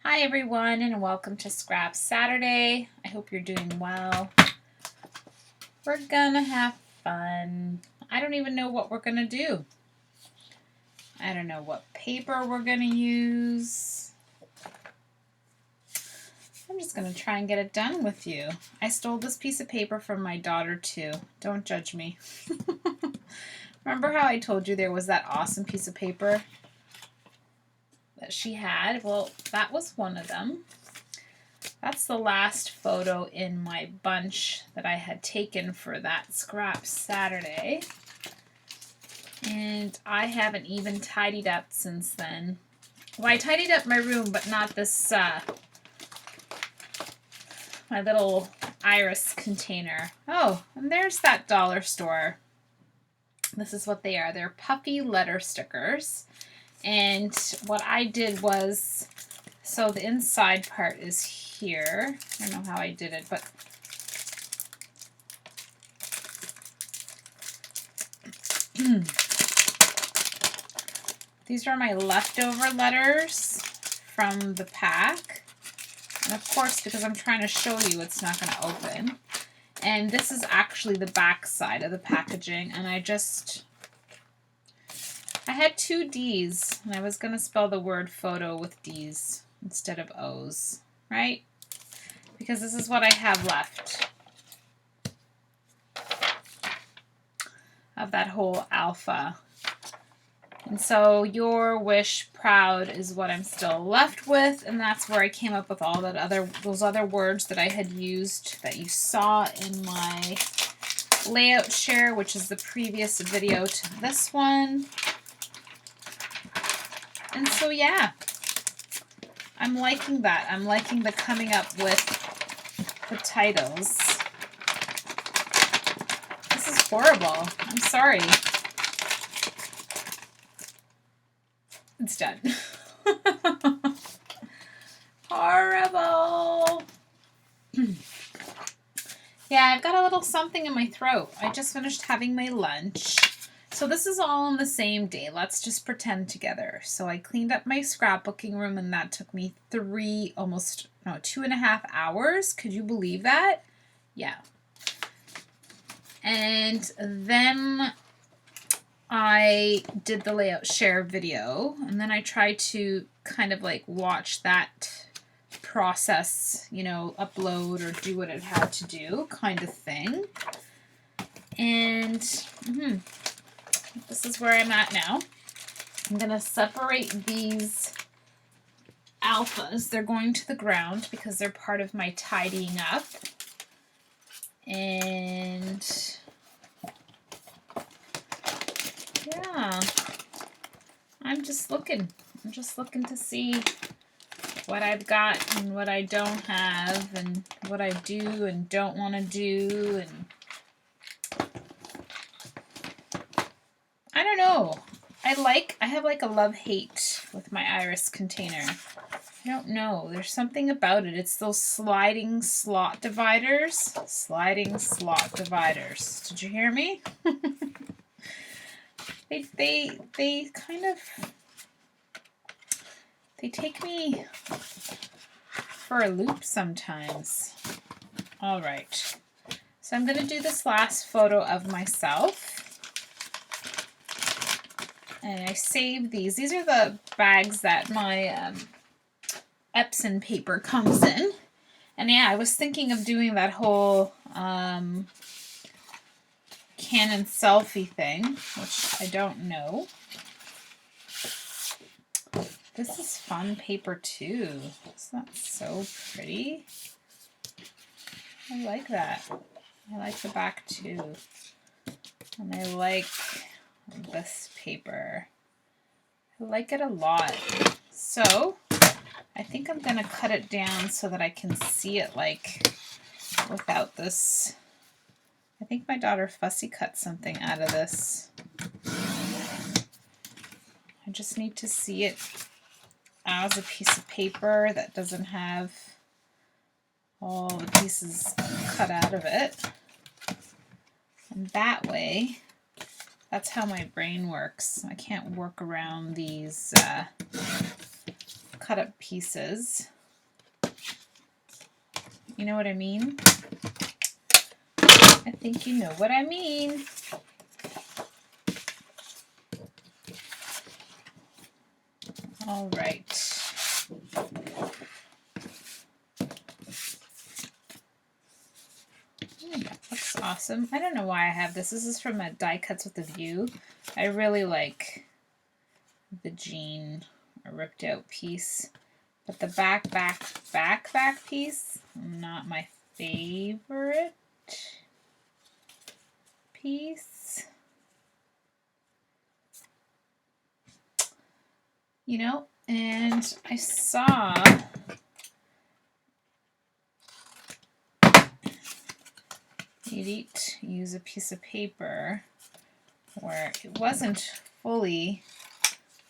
Hi everyone and welcome to Scrap Saturday. I hope you're doing well. We're gonna have fun. I don't even know what we're gonna do. I don't know what paper we're gonna use. I'm just gonna try and get it done with you. I stole this piece of paper from my daughter too. Don't judge me. Remember how I told you there was that awesome piece of paper that she had? Well, that was one of them. That's the last photo in my bunch that I had taken for that Scrap Saturday. And I haven't even tidied up since then. Well, I tidied up my room, but not this, my little iris container. Oh, and there's that dollar store. This is what they are. They're puffy letter stickers. And what I did was, so the inside part is here. I don't know how I did it, but these are my leftover letters from the pack. And of course, because I'm trying to show you, it's not going to open. And this is actually the back side of the packaging. And I had two D's, and I was going to spell the word photo with D's instead of O's, right? Because this is what I have left of that whole alpha. And so your wish proud is what I'm still left with, and that's where I came up with all those other words that I had used that you saw in my layout share, which is the previous video to this one. And so yeah, I'm liking that. I'm liking the coming up with the titles. This is horrible. I'm sorry. It's done. Horrible. Yeah, I've got a little something in my throat. I just finished having my lunch. So this is all on the same day. Let's just pretend together. So I cleaned up my scrapbooking room, and that took me 2.5 hours. Could you believe that? Yeah. And then I did the layout share video, and then I tried to kind of like watch that process, you know, upload or do what it had to do kind of thing. And this is where I'm at now. I'm going to separate these alphas. They're going to the ground because they're part of my tidying up. And yeah, I'm just looking to see what I've got and what I don't have and what I do and don't want to do. And I don't know. I have like a love-hate with my iris container. I don't know. There's something about it. It's those sliding slot dividers. Sliding slot dividers. Did you hear me? They kind of, they take me for a loop sometimes. All right. So I'm going to do this last photo of myself. And I saved these. These are the bags that my Epson paper comes in. And yeah, I was thinking of doing that whole Canon selfie thing, which I don't know. This is fun paper too. Isn't that so pretty? I like that. I like the back too. And I like this paper. I like it a lot. So I think I'm going to cut it down so that I can see it like without this. I think my daughter Fussy cut something out of this. I just need to see it as a piece of paper that doesn't have all the pieces cut out of it. And that way, that's how my brain works. I can't work around these cut up pieces. you know what I mean? I think you know what I mean. All right. That looks awesome. I don't know why I have this. This is from a Die Cuts with a View. I really like the jean ripped out piece. But the back piece, not my favorite piece. You know, and I saw Edith use a piece of paper where it wasn't fully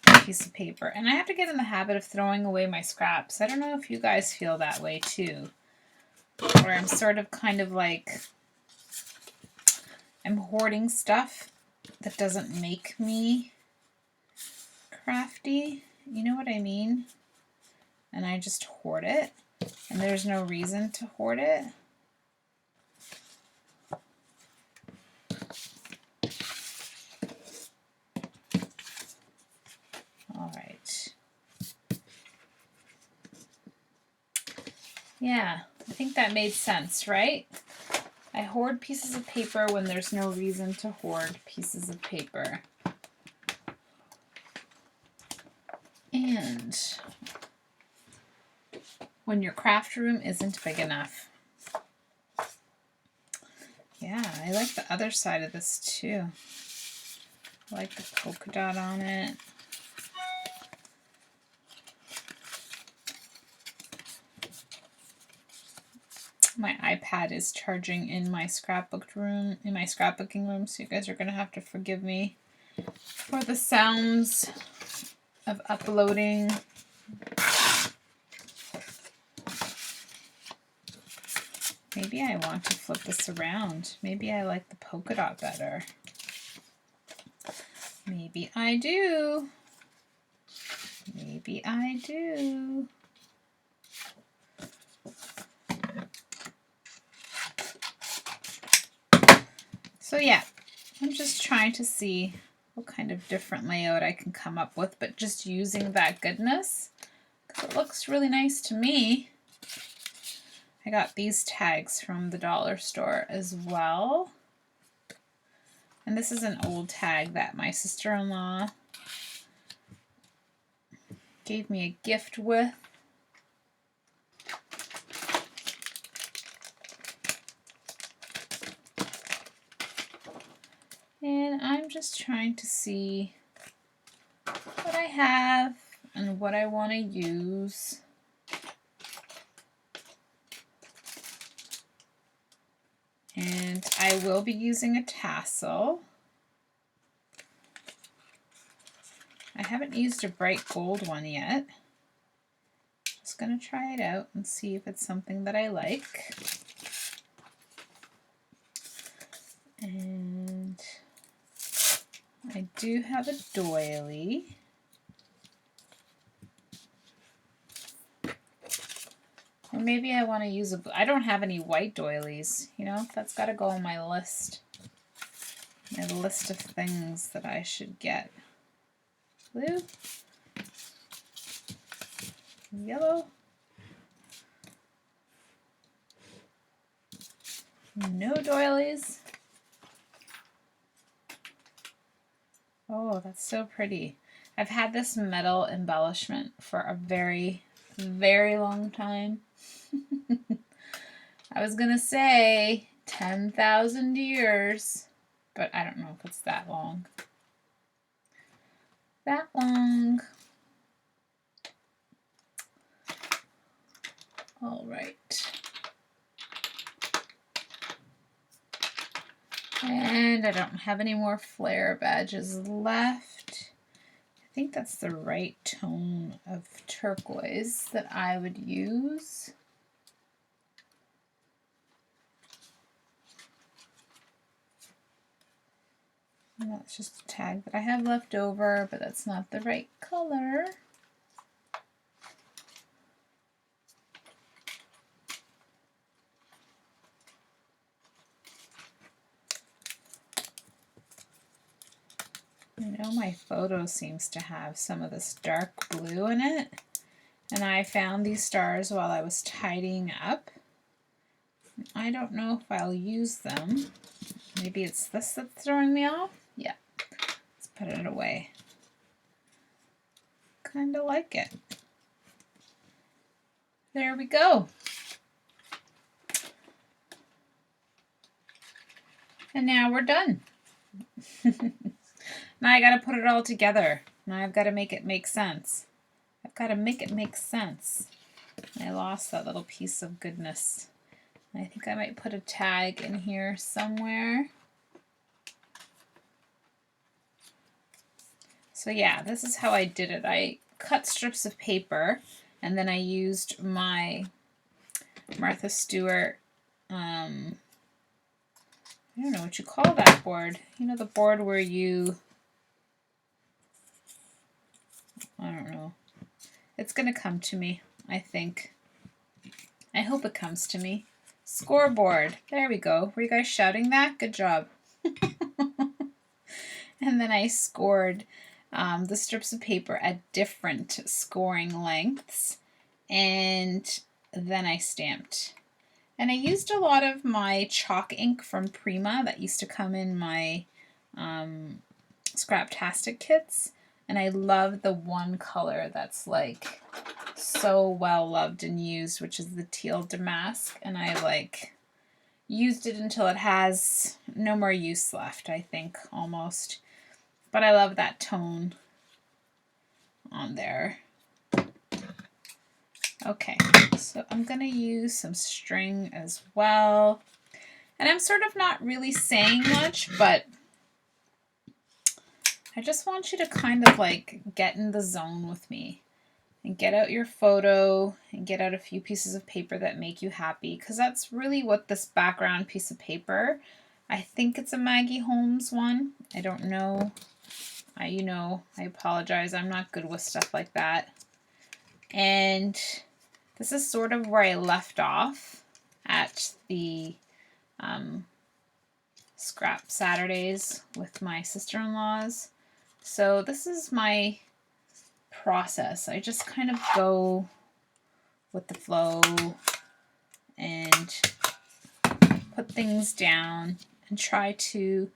a piece of paper. And I have to get in the habit of throwing away my scraps. I don't know if you guys feel that way too. Where I'm sort of kind of like, I'm hoarding stuff that doesn't make me crafty. You know what I mean? And I just hoard it. And there's no reason to hoard it. All right. Yeah, I think that made sense, right? I hoard pieces of paper when there's no reason to hoard pieces of paper. And when your craft room isn't big enough. Yeah, I like the other side of this too. I like the polka dot on it. My iPad is charging in my scrapbooking room, so you guys are gonna have to forgive me for the sounds of uploading. Maybe I want to flip this around. Maybe I like the polka dot better. Maybe I do. Maybe I do. So yeah, I'm just trying to see what kind of different layout I can come up with, but just using that goodness, because it looks really nice to me. I got these tags from the dollar store as well. And this is an old tag that my sister-in-law gave me a gift with. And I'm just trying to see what I have and what I want to use. And I will be using a tassel. I haven't used a bright gold one yet. Just going to try it out and see if it's something that I like. And I do have a doily. Or maybe I want to use a, I don't have any white doilies, you know, that's got to go on my list. My list of things that I should get. Blue. Yellow. No doilies. Oh, that's so pretty. I've had this metal embellishment for a very, very long time. I was gonna say 10,000 years, but I don't know if it's that long. That long. All right. And I don't have any more flare badges left. I think that's the right tone of turquoise that I would use. And that's just a tag that I have left over, but that's not the right color. I know my photo seems to have some of this dark blue in it, and I found these stars while I was tidying up. I don't know if I'll use them. Maybe it's this that's throwing me off? Yeah, let's put it away. Kind of like it. There we go. And now we're done. Now I gotta put it all together. Now I've got to make it make sense. I've got to make it make sense. I lost that little piece of goodness. I think I might put a tag in here somewhere. So yeah, this is how I did it. I cut strips of paper and then I used my Martha Stewart, I don't know what you call that board. You know, the board where you, I don't know. It's going to come to me, I think. I hope it comes to me. Scoreboard. There we go. Were you guys shouting that? Good job. And then I scored the strips of paper at different scoring lengths. And then I stamped. And I used a lot of my chalk ink from Prima that used to come in my Scraptastic kits. And I love the one color that's like so well loved and used, which is the teal damask. And I like used it until it has no more use left, I think, almost. But I love that tone on there. Okay, so I'm going to use some string as well. And I'm sort of not really saying much, but I just want you to kind of like get in the zone with me and get out your photo and get out a few pieces of paper that make you happy, because that's really what this background piece of paper, I think it's a Maggie Holmes one. I don't know. I apologize. I'm not good with stuff like that. And this is sort of where I left off at the Scrap Saturdays with my sister-in-laws. So this is my process. I just kind of go with the flow and put things down and try to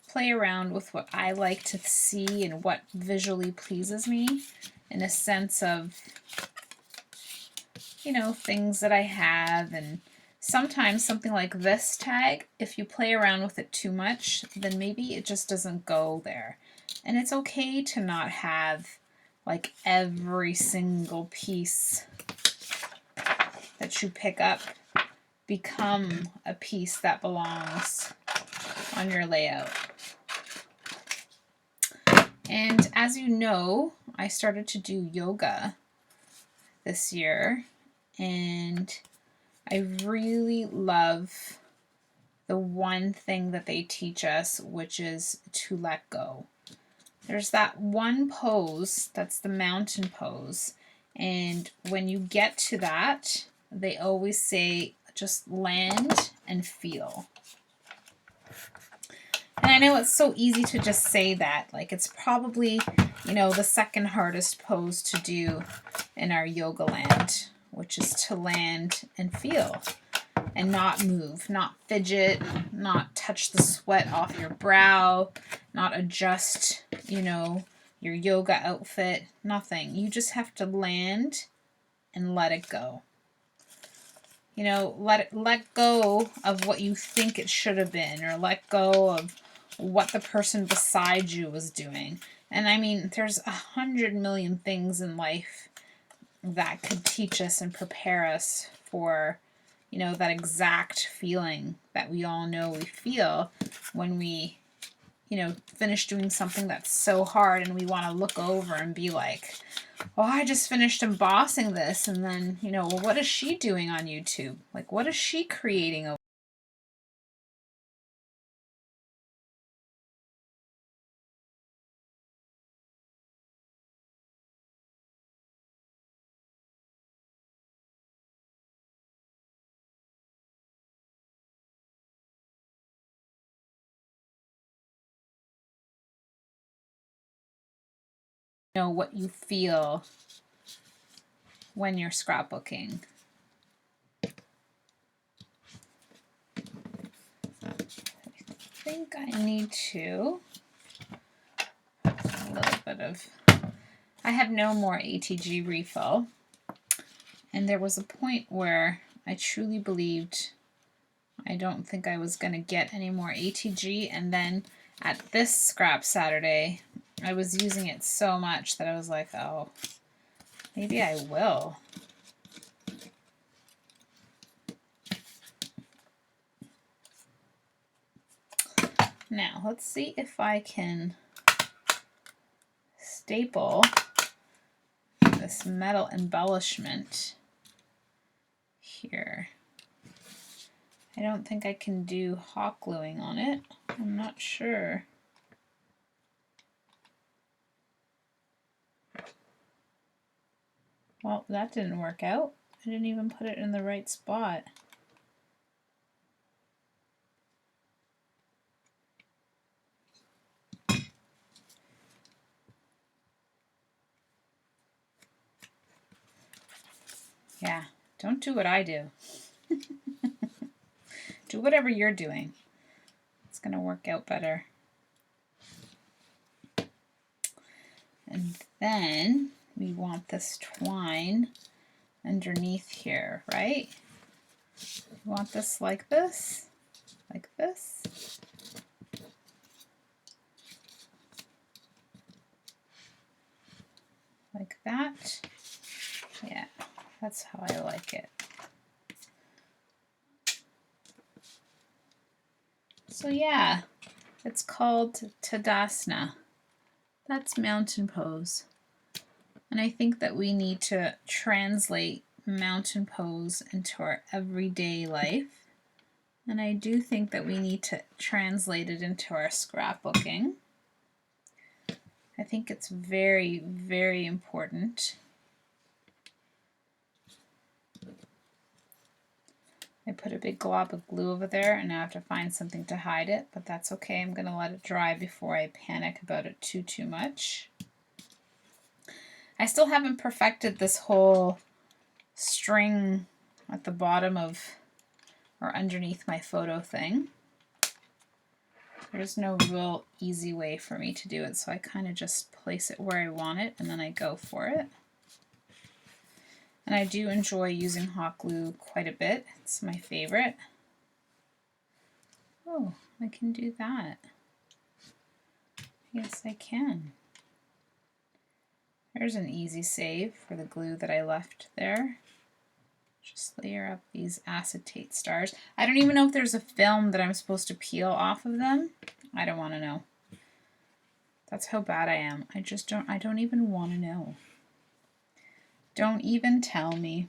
play around with what I like to see and what visually pleases me, in a sense of, you know, things that I have. And sometimes something like this tag, if you play around with it too much, then maybe it just doesn't go there. And it's okay to not have like every single piece that you pick up become a piece that belongs on your layout. And as you know, I started to do yoga this year, and I really love the one thing that they teach us, which is to let go. There's that one pose, that's the mountain pose, and when you get to that, they always say just land and feel. And I know it's so easy to just say that, like it's probably, you know, the second hardest pose to do in our yoga land, which is to land and feel and not move, not fidget, not touch the sweat off your brow, not adjust, you know, your yoga outfit, nothing. You just have to land and let it go. You know, let go of what you think it should have been, or let go of what the person beside you was doing. And I mean, there's 100 million things in life that could teach us and prepare us for, you know, that exact feeling that we all know we feel when we, you know, finish doing something that's so hard and we want to look over and be like, oh, I just finished embossing this. And then, you know, well, what is she doing on YouTube? Like, what is she creating know what you feel when you're scrapbooking. I think I need to a little bit of, I have no more ATG refill, and there was a point where I truly believed I don't think I was going to get any more ATG, and then at this scrap Saturday I was using it so much that I was like, oh, maybe I will. Now let's see if I can staple this metal embellishment here. I don't think I can do hot gluing on it. I'm not sure. Well, that didn't work out. I didn't even put it in the right spot. Yeah, don't do what I do. Do whatever you're doing. It's going to work out better. And then we want this twine underneath here, right? We want this like this, like this. Like that. Yeah, that's how I like it. So yeah, it's called Tadasana. That's mountain pose. And I think that we need to translate mountain pose into our everyday life. And I do think that we need to translate it into our scrapbooking. I think it's very, very important. I put a big glob of glue over there and now I have to find something to hide it, but that's okay. I'm going to let it dry before I panic about it too much. I still haven't perfected this whole string at the bottom of or underneath my photo thing. There's no real easy way for me to do it, so I kind of just place it where I want it and then I go for it. And I do enjoy using hot glue quite a bit. It's my favorite. Oh, I can do that. Yes, I can. There's an easy save for the glue that I left there. Just layer up these acetate stars. I don't even know if there's a film that I'm supposed to peel off of them. I don't want to know. That's how bad I am. I don't even want to know. Don't even tell me.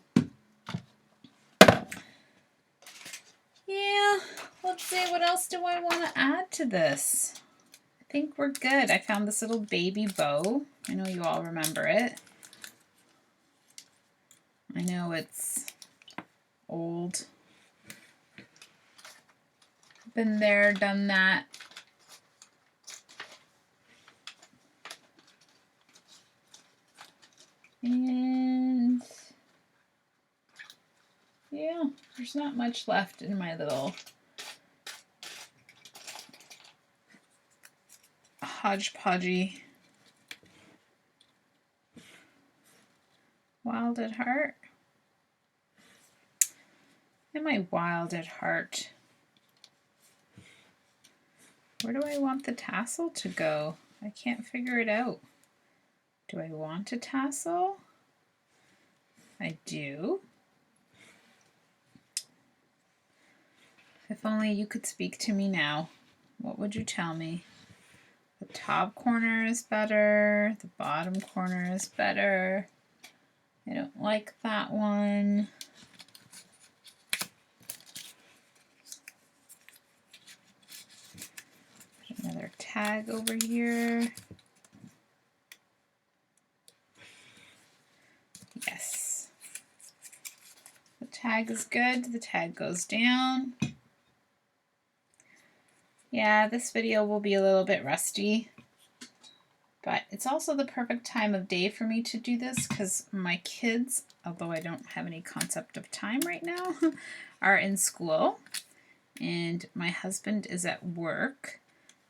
Yeah, let's see, what else do I want to add to this? I think we're good. I found this little baby bow. I know you all remember it. I know it's old. Been there, done that. And yeah, there's not much left in my little hodgepodgey wild at heart. Am I wild at heart? Where do I want the tassel to go? I can't figure it out. Do I want a tassel? I do. If only you could speak to me now. What would you tell me? The top corner is better. The bottom corner is better. I don't like that one. Put another tag over here. Yes. The tag is good. The tag goes down. Yeah, this video will be a little bit rusty. But it's also the perfect time of day for me to do this because my kids, although I don't have any concept of time right now, are in school and my husband is at work.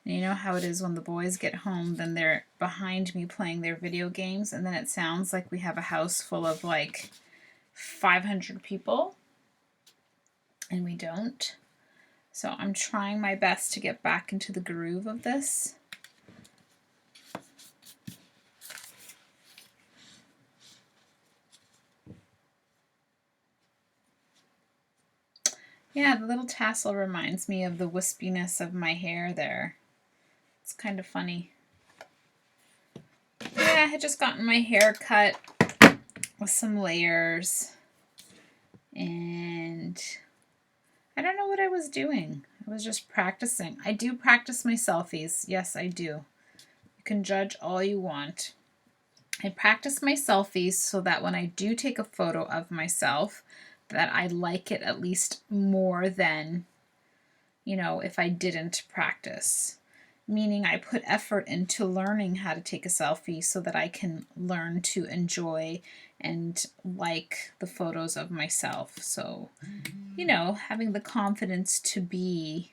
And you know how it is when the boys get home, then they're behind me playing their video games, and then it sounds like we have a house full of like 500 people, and we don't. So I'm trying my best to get back into the groove of this. Yeah, the little tassel reminds me of the wispiness of my hair there. It's kind of funny. Yeah, I had just gotten my hair cut with some layers, and I don't know what I was doing. I was just practicing. I do practice my selfies. Yes, I do. You can judge all you want. I practice my selfies so that when I do take a photo of myself, that I like it at least more than, you know, if I didn't practice. Meaning I put effort into learning how to take a selfie so that I can learn to enjoy and like the photos of myself. So, you know, having the confidence to be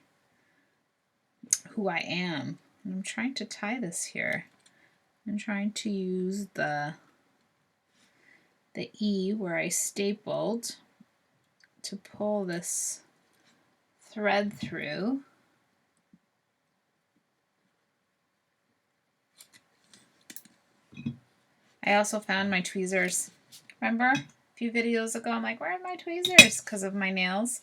who I am. And I'm trying to tie this here. I'm trying to use the E where I stapled to pull this thread through. I also found my tweezers. Remember a few videos ago, I'm like, where are my tweezers? Because of my nails.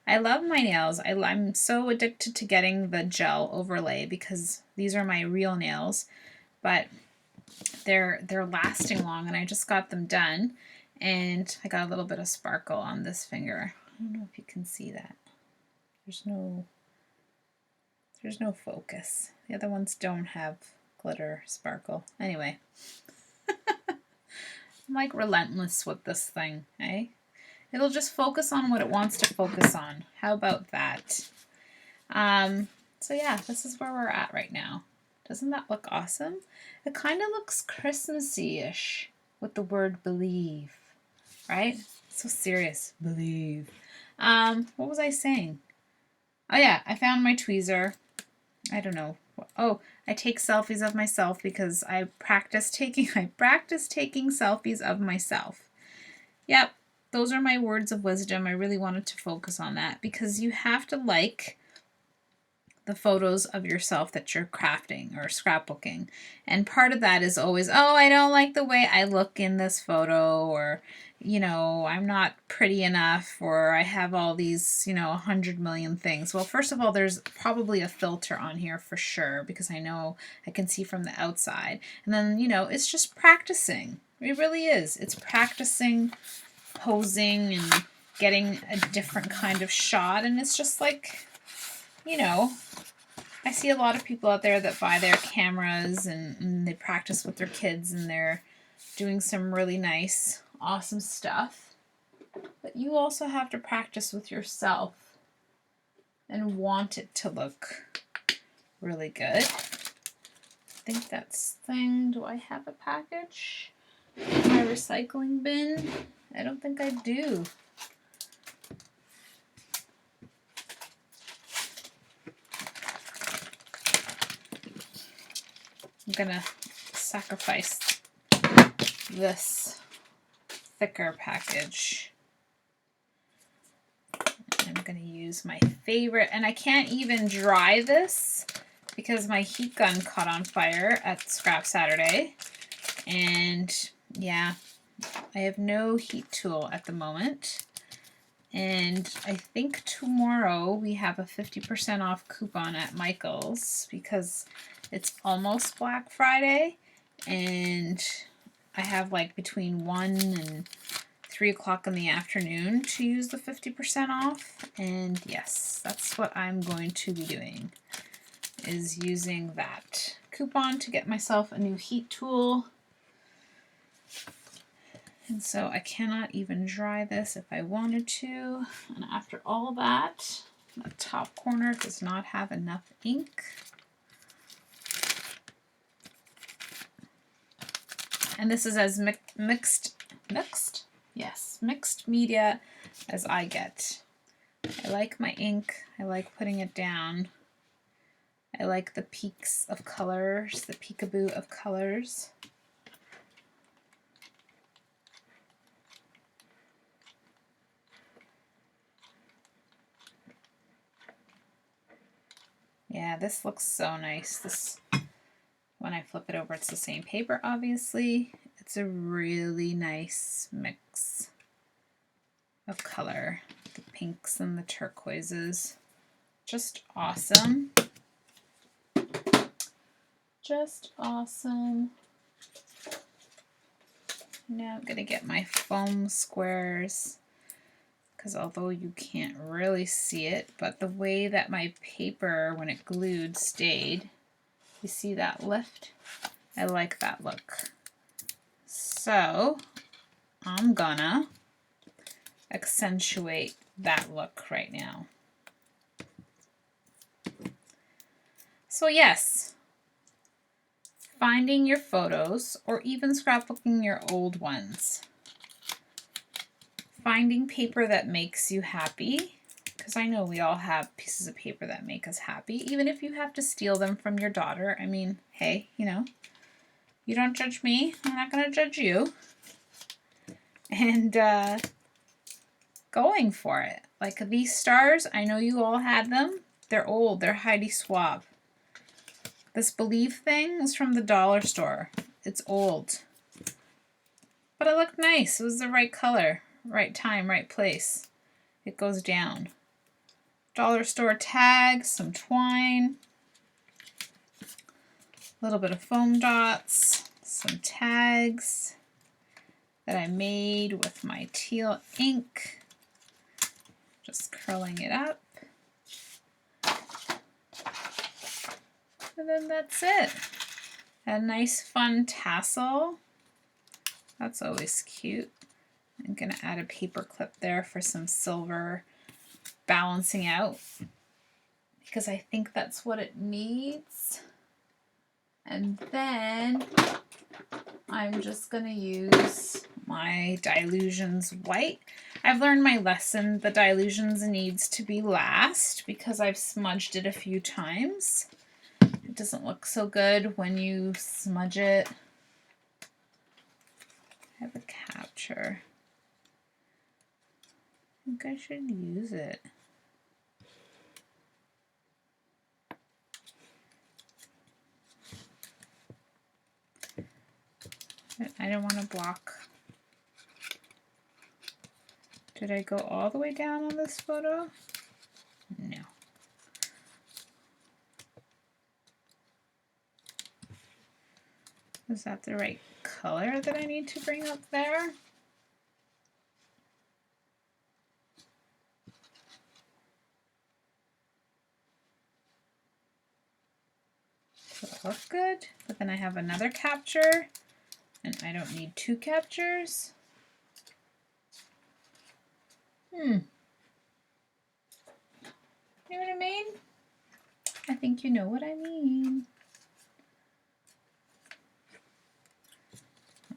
I love my nails. I'm so addicted to getting the gel overlay because these are my real nails, but they're lasting long, and I just got them done, and I got a little bit of sparkle on this finger. I don't know if you can see that. There's no focus. The other ones don't have glitter sparkle. Anyway, I'm like relentless with this thing, eh? It'll just focus on what it wants to focus on. How about that? So yeah, this is where we're at right now. Doesn't that look awesome? It kind of looks Christmassy-ish with the word believe, right? So serious, believe. What was I saying? Oh yeah, I found my tweezer. I don't know. Oh, I take selfies of myself because I practice taking selfies of myself. Yep, those are my words of wisdom. I really wanted to focus on that because you have to like the photos of yourself that you're crafting or scrapbooking. And part of that is always, oh, I don't like the way I look in this photo, or, you know, I'm not pretty enough, or I have all these, you know, 100 million things. Well, first of all, there's probably a filter on here for sure, because I know I can see from the outside. And then, you know, it's just practicing. It really is. It's practicing posing and getting a different kind of shot. And it's just like, you know, I see a lot of people out there that buy their cameras and they practice with their kids and they're doing some really nice, awesome stuff. But you also have to practice with yourself and want it to look really good. I think that's thing. Do I have a package in my recycling bin? I don't think I do. I'm gonna sacrifice this thicker package. I'm gonna use my favorite, and I can't even dry this because my heat gun caught on fire at Scrap Saturday. And yeah, I have no heat tool at the moment. And I think tomorrow we have a 50% off coupon at Michael's because it's almost Black Friday, and I have like between 1 and 3 o'clock in the afternoon to use the 50% off. And yes, that's what I'm going to be doing, is using that coupon to get myself a new heat tool. And so I cannot even dry this if I wanted to. And after all that, the top corner does not have enough ink. And this is as mixed media as I get. I like my ink. I like putting it down. I like the peaks of colors, the peekaboo of colors. Yeah, this looks so nice. This, when I flip it over, it's the same paper, obviously. It's a really nice mix of color. The pinks and the turquoises. Just awesome. Just awesome. Now I'm gonna get my foam squares, because although you can't really see it, but the way that my paper, when it glued, stayed, you see that lift? I like that look. So I'm gonna accentuate that look right now. So yes, finding your photos or even scrapbooking your old ones. Finding paper that makes you happy, because I know we all have pieces of paper that make us happy, even if you have to steal them from your daughter. I mean, hey, you know, you don't judge me, I'm not going to judge you. And going for it. Like these stars, I know you all had them. They're old, they're Heidi Swapp. This Believe thing is from the dollar store. It's old. But it looked nice. It was the right color, right time, right place. It goes down. Dollar store tag, some twine, a little bit of foam dots, some tags that I made with my teal ink. Just curling it up. And then that's it. A nice fun tassel. That's always cute. I'm gonna add a paper clip there for some silver balancing out, because I think that's what it needs. And then I'm just gonna use my Dylusions white. I've learned my lesson. The Dylusions needs to be last because I've smudged it a few times. It doesn't look so good when you smudge it. I have a capture. I think I should use it. But I don't want to block. Did I go all the way down on this photo? No. Is that the right color that I need to bring up there? Does it look good? But then I have another capture, and I don't need two captures. You know what I mean? I think you know what I mean.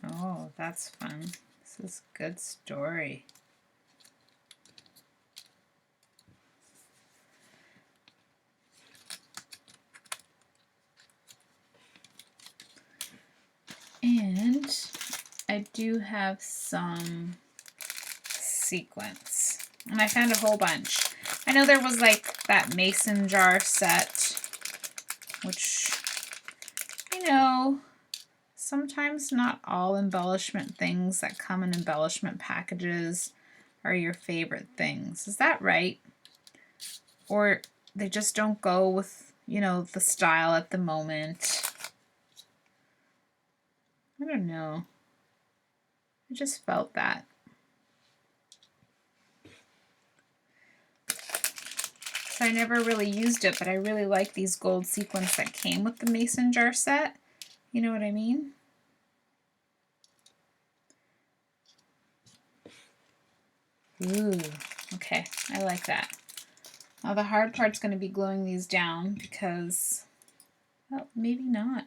Oh, that's fun. This is a good story. And I do have some sequins. And I found a whole bunch. I know there was like that mason jar set, which, you know, sometimes not all embellishment things that come in embellishment packages are your favorite things. Is that right? Or they just don't go with, you know, the style at the moment. I don't know. I just felt that. So I never really used it, but I really like these gold sequins that came with the mason jar set. You know what I mean? Ooh, okay, I like that. Now the hard part's going to be gluing these down because, well, maybe not.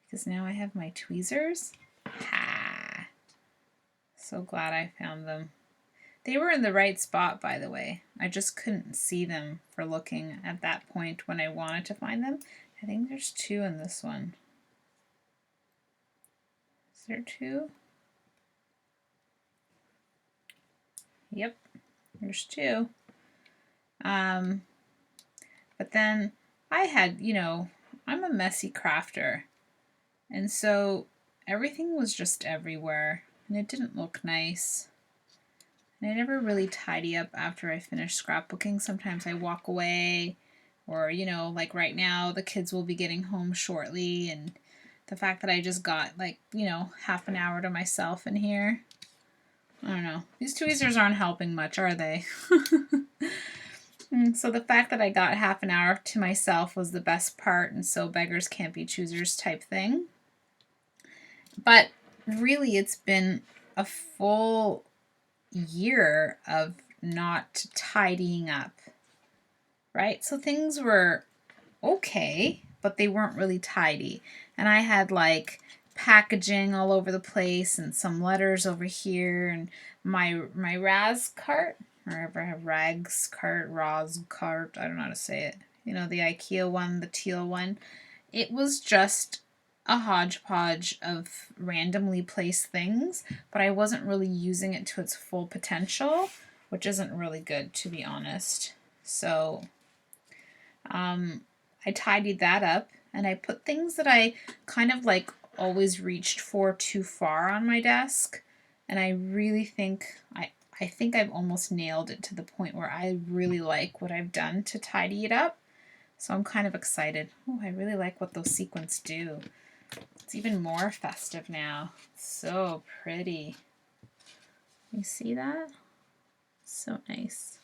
Because now I have my tweezers. Ha! So glad I found them. They were in the right spot, by the way. I just couldn't see them for looking at that point when I wanted to find them. I think there's 2 in this one. Is there 2? Yep, there's 2. But then I had, you know, I'm a messy crafter. And so everything was just everywhere and it didn't look nice. And I never really tidy up after I finish scrapbooking. Sometimes I walk away or, you know, like right now the kids will be getting home shortly and the fact that I just got like, you know, half an hour to myself in here. I don't know. These tweezers aren't helping much, are they? So the fact that I got half an hour to myself was the best part, and so beggars can't be choosers type thing. But really, it's been a full year of not tidying up, right? So things were okay, but they weren't really tidy. And I had like packaging all over the place and some letters over here and my Raz cart, or if I have Rags cart, Roz cart, I don't know how to say it. You know, the IKEA one, the teal one. It was just a hodgepodge of randomly placed things, but I wasn't really using it to its full potential, which isn't really good, to be honest. So I tidied that up and I put things that I kind of like always reached for too far on my desk. And I really think, I think I've almost nailed it to the point where I really like what I've done to tidy it up. So I'm kind of excited. Oh, I really like what those sequins do. It's even more festive now. So pretty. You see that? So nice.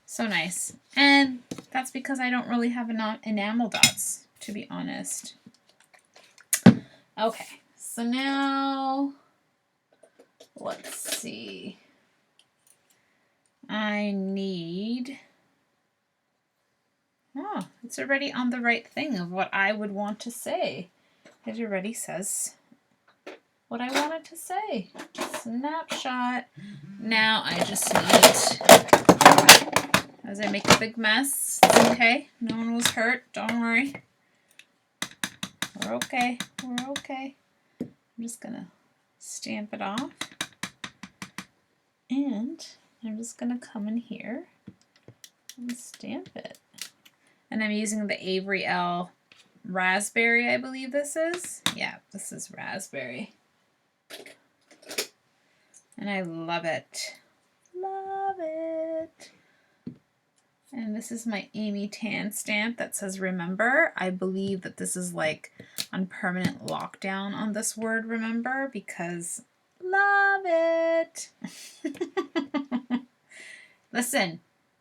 So nice. And that's because I don't really have enamel dots, to be honest. Okay, so now let's see. I need, oh, it's already on the right thing of what I would want to say. It already says what I wanted to say. Snapshot. Now I just need, as I make a big mess, it's okay. No one was hurt. Don't worry. We're okay. We're okay. I'm just going to stamp it off. And I'm just going to come in here and stamp it. And I'm using the Avery L Raspberry, I believe this is. Yeah, this is Raspberry. And I love it. Love it. And this is my Amy Tan stamp that says remember. I believe that this is like on permanent lockdown on this word remember because love it. Listen,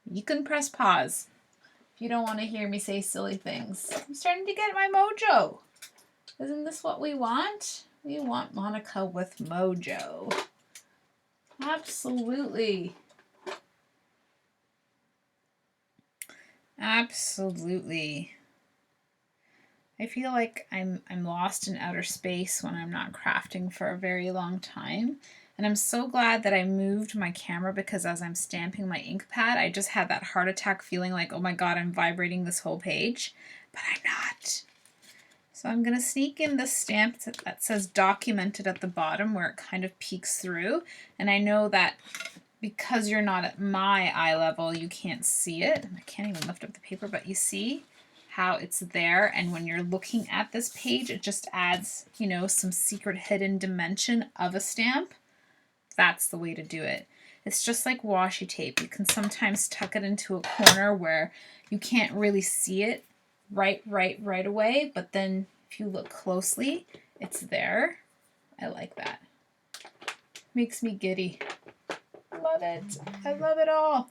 you can press pause if you don't want to hear me say silly things. I'm starting to get my mojo. Isn't this what we want? We want Monica with mojo. Absolutely. Absolutely. I feel like I'm lost in outer space when I'm not crafting for a very long time. And I'm so glad that I moved my camera because as I'm stamping my ink pad, I just had that heart attack feeling like, oh my God, I'm vibrating this whole page. But I'm not. So I'm going to sneak in this stamp that says documented at the bottom where it kind of peeks through. And I know that because you're not at my eye level, you can't see it. I can't even lift up the paper, but you see how it's there. And when you're looking at this page, it just adds, you know, some secret hidden dimension of a stamp. That's the way to do it. It's just like washi tape. You can sometimes tuck it into a corner where you can't really see it right away, but then if you look closely, it's there. I like that. Makes me giddy. Love it. I love it all.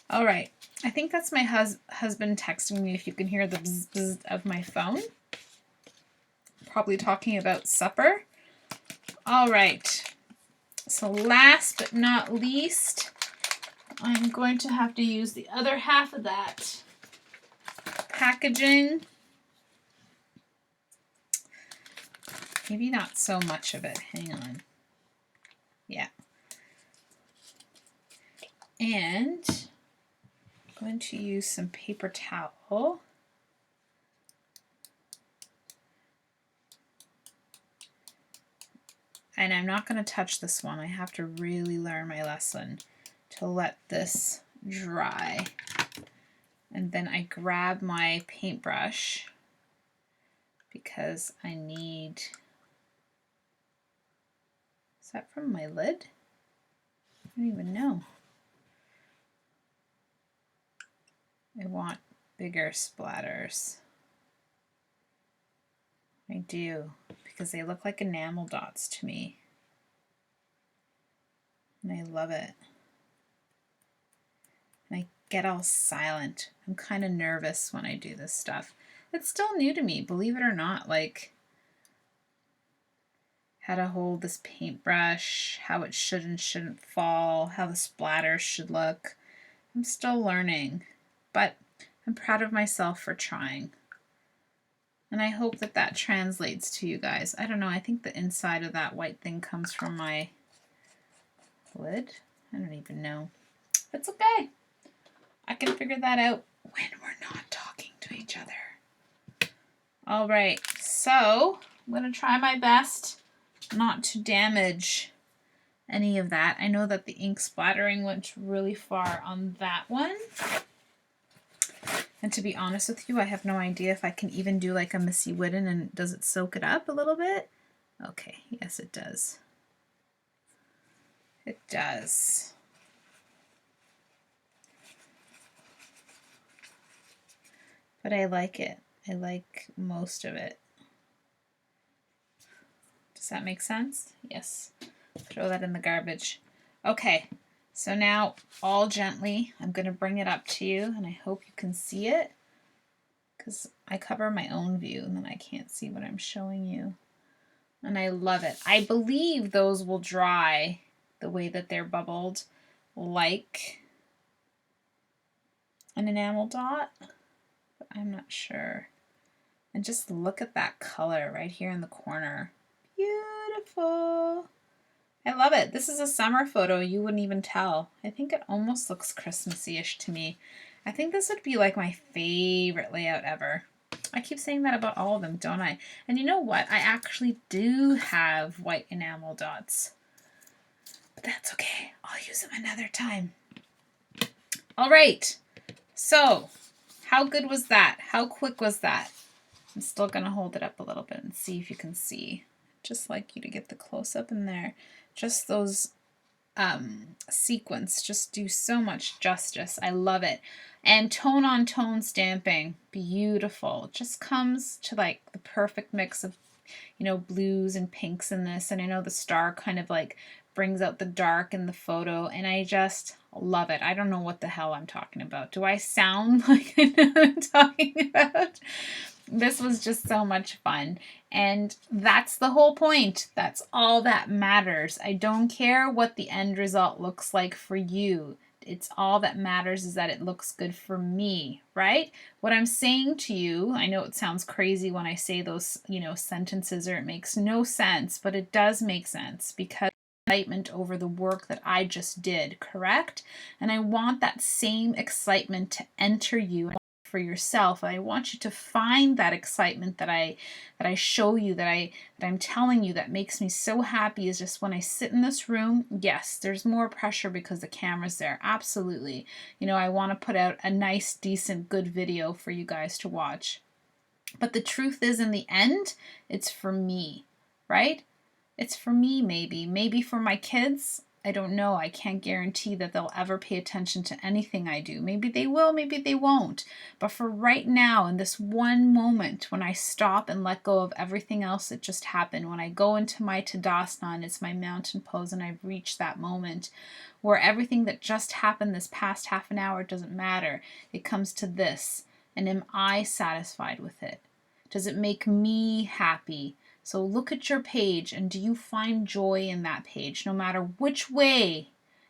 All right. I think that's my husband texting me if you can hear the bzz bzz of my phone. Probably talking about supper. All right. So last but not least, I'm going to have to use the other half of that packaging. Maybe not so much of it. Hang on. Yeah. And I'm going to use some paper towel. And I'm not going to touch this one. I have to really learn my lesson to let this dry. And then I grab my paintbrush because I need, is that from my lid? I don't even know. I want bigger splatters. I do, because they look like enamel dots to me. And I love it. And I get all silent. I'm kind of nervous when I do this stuff. It's still new to me, believe it or not, like how to hold this paintbrush, how it should and shouldn't fall, how the splatters should look. I'm still learning, but I'm proud of myself for trying. And I hope that that translates to you guys. I don't know, I think the inside of that white thing comes from my lid. I don't even know. It's okay. I can figure that out when we're not talking to each other. All right, so I'm going to try my best not to damage any of that. I know that the ink splattering went really far on that one. And to be honest with you, I have no idea if I can even do like a Missy Whitten and does it soak it up a little bit? Okay, yes it does. It does. But I like it. I like most of it. Does that make sense? Yes. Throw that in the garbage. Okay, so now all gently, I'm going to bring it up to you and I hope you can see it because I cover my own view and then I can't see what I'm showing you. And I love it. I believe those will dry the way that they're bubbled like an enamel dot, but I'm not sure. And just look at that color right here in the corner. Beautiful. I love it. This is a summer photo. You wouldn't even tell. I think it almost looks Christmassy-ish to me. I think this would be like my favorite layout ever. I keep saying that about all of them, don't I? And you know what? I actually do have white enamel dots. But that's okay. I'll use them another time. All right. So, how good was that? How quick was that? I'm still going to hold it up a little bit and see if you can see. Just like you to get the close-up in there. Just those sequins just do so much justice. I love it. And tone on tone stamping, beautiful. It just comes to like the perfect mix of, you know, blues and pinks in this. And I know the star kind of like brings out the dark in the photo and I just love it. I don't know what the hell I'm talking about. Do I sound like I know what I'm talking about? This was just so much fun. And that's the whole point. That's all that matters. I don't care what the end result looks like for you. It's all that matters is that it looks good for me, right? What I'm saying to you, I know it sounds crazy when I say those, you know, sentences or it makes no sense, but it does make sense because excitement over the work that I just did, correct? And I want that same excitement to enter you for yourself. I want you to find that excitement that I show you, that I'm telling you, that makes me so happy, is just when I sit in this room. Yes, there's more pressure because the camera's there. Absolutely. You know, I want to put out a nice, decent, good video for you guys to watch. But the truth is, in the end, it's for me, right? It's for me, maybe for my kids. I don't know. I can't guarantee that they'll ever pay attention to anything I do. Maybe they will, maybe they won't. But for right now, in this one moment, when I stop and let go of everything else that just happened, when I go into my Tadasana and it's my mountain pose and I've reached that moment where everything that just happened this past half an hour doesn't matter. It comes to this. And am I satisfied with it? Does it make me happy? So look at your page and do you find joy in that page, no matter which way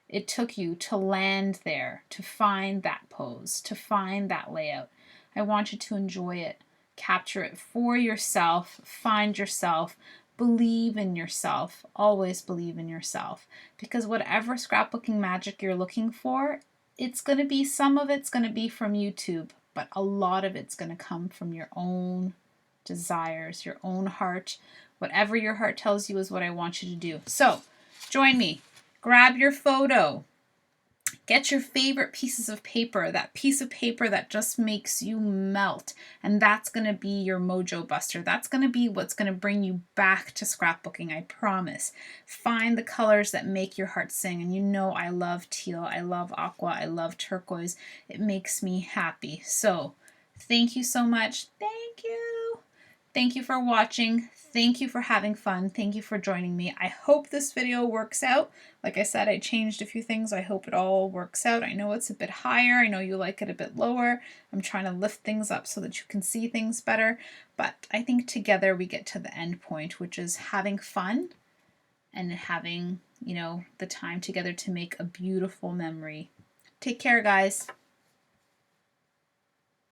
it took you to land there, to find that pose, to find that layout. I want you to enjoy it. Capture it for yourself, find yourself, believe in yourself. Always believe in yourself, because whatever scrapbooking magic you're looking for, it's going to be, some of it's going to be from YouTube, but a lot of it's going to come from your own desires, your own heart. Whatever your heart tells you is what I want you to do. So join me. Grab your photo. Get your favorite pieces of paper, that piece of paper that just makes you melt. And that's going to be your mojo buster. That's going to be what's going to bring you back to scrapbooking, I promise. Find the colors that make your heart sing. And you know I love teal, I love aqua, I love turquoise. It makes me happy. So thank you so much. Thank you. Thank you for watching. Thank you for having fun. Thank you for joining me. I hope this video works out. Like I said, I changed a few things. I hope it all works out. I know it's a bit higher. I know you like it a bit lower. I'm trying to lift things up so that you can see things better. But I think together we get to the end point, which is having fun and having, you know, the time together to make a beautiful memory. Take care, guys.